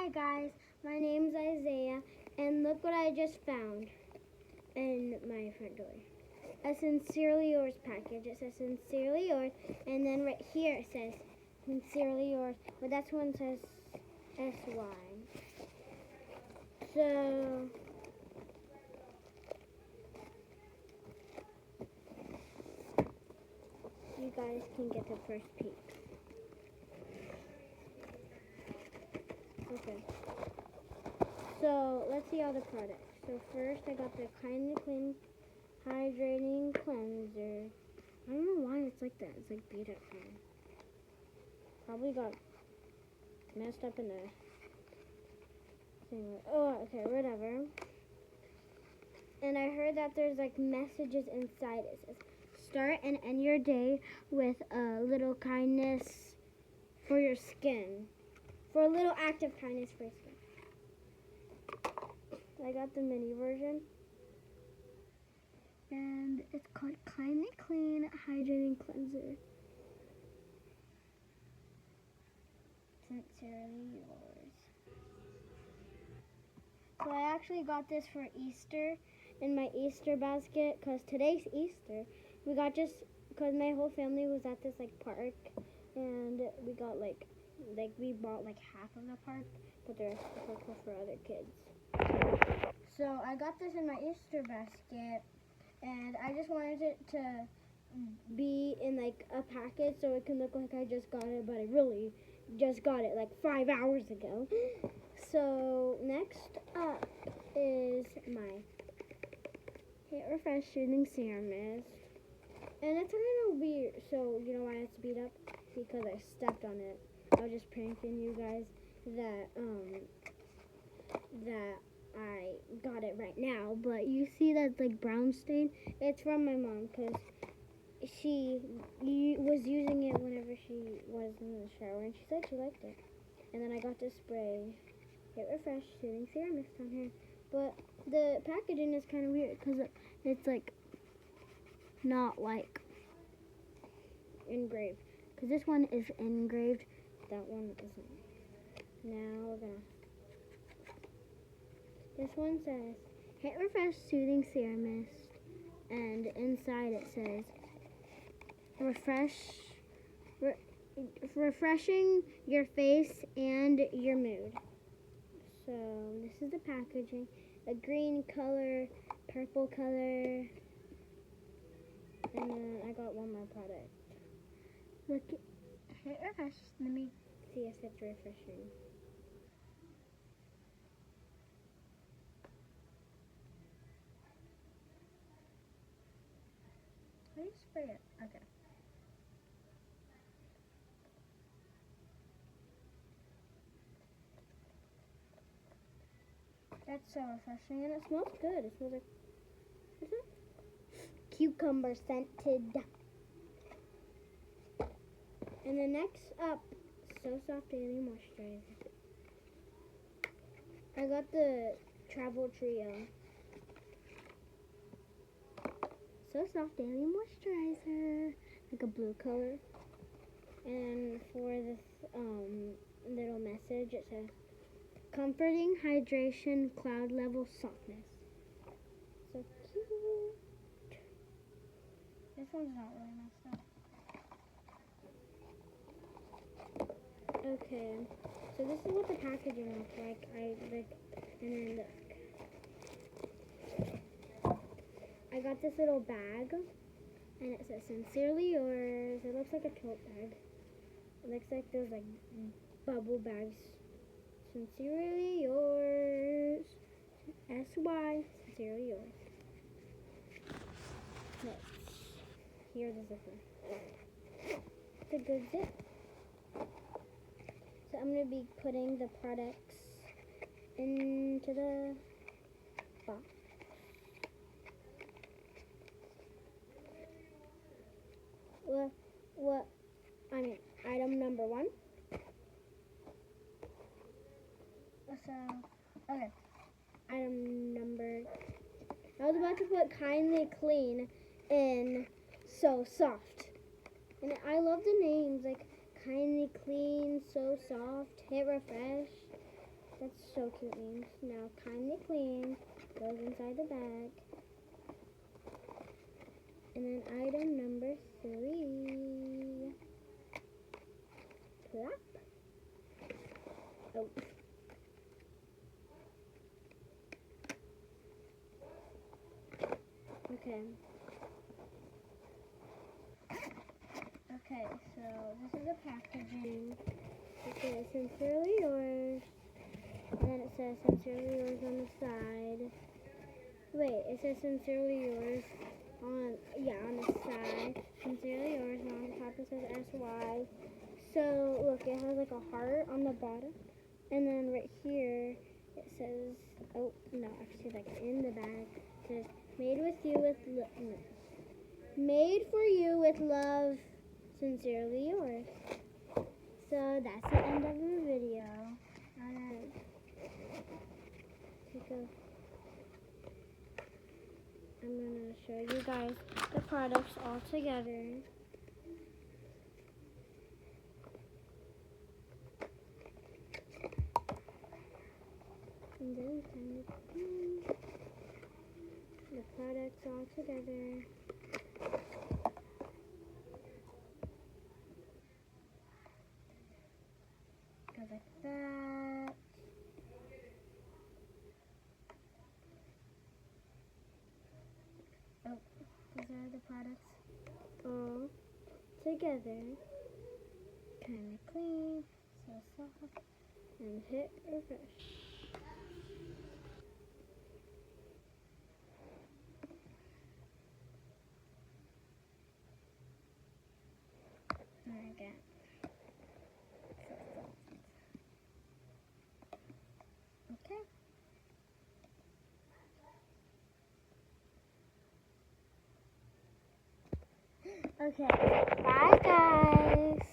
Hi guys, my name's Isaiah, and look what I just found in my front door. A Sincerely Yours package. It says Sincerely Yours, and then right here it says Sincerely Yours, but that's one says SY. So you guys can get the first peek. Okay. So let's see all the products. So first I got the Kindly Clean Hydrating Cleanser. I don't know why it's like that. It's like beat up kind. Probably got messed up in the thing. Oh, okay, whatever. And I heard that there's like messages inside. It says, start and end your day with a little kindness for your skin. For a little act of kindness for your skin. I got the mini version. And it's called Kindly Clean Hydrating Cleanser. Sincerely Yours. So I actually got this for Easter in my Easter basket because today's Easter. We got just because my whole family was at this like park, and we got like we bought like half of the park, but the rest of the park was for other kids. So I got this in my Easter basket, and I just wanted it to be in like a package so it can look like I just got it, but I really just got it like 5 hours ago. So next up is my Hit Refresh Soothing Serum Mist. And it's kind of weird, so you know why it's beat up? Because I stepped on it. I was just pranking you guys that I got it right now, but you see that like brown stain? It's from my mom because she was using it whenever she was in the shower, and she said she liked it. And then I got to spray Hit Refresh Soothing Serum Mist on her, but the packaging is kind of weird because it's like not like engraved, because this one is engraved, that one isn't. Now we're gonna, this one says Hit Refresh Soothing Serum Mist, and inside it says refreshing your face and your mood. So this is the packaging, a green color, purple color, and then I got one more product. Look, Hit Refresh. Let me see if it's refreshing. How do you spray it? Okay. That's so refreshing, and it smells good. It smells like, what's it? Cucumber scented. And then next up, So Soft Daily Moisturizer. I got the Travel Trio. So Soft Daily Moisturizer. Like a blue color. And for this little message, it says, comforting hydration, cloud level softness. So cute. This one's not really messed up. Okay, so this is what the packaging looks like. And then look. I got this little bag, and it says Sincerely Yours. It looks like a tote bag. It looks like those like bubble bags. Sincerely Yours. SY. Sincerely Yours. Here's the zipper. It's a good zip. So I'm going to be putting the products into the box. Item number 1. So, okay. Item number, I was about to put Kindly Clean in So Soft. And I love the names, like Kindly Clean, So Soft, Hit Refresh. That's so cute names. Now Kindly Clean goes inside the bag. And then item number 3. Plop. Oh. Okay. Okay, so this is the packaging. It says Sincerely Yours. And then it says Sincerely Yours on the side. Wait, it says Sincerely Yours on the side. Sincerely Yours, and on the top it says SY. So look, it has like a heart on the bottom. And then right here it says, oh no, actually like in the bag it says made for you with love, Sincerely Yours. So that's the end of the video. I'm gonna show you guys the products all together. And then kind of the products all together. Goes like that. Oh, these are the products all together. Kind of clean, so soft, and hit refresh. Again. Okay. Okay. Bye, guys.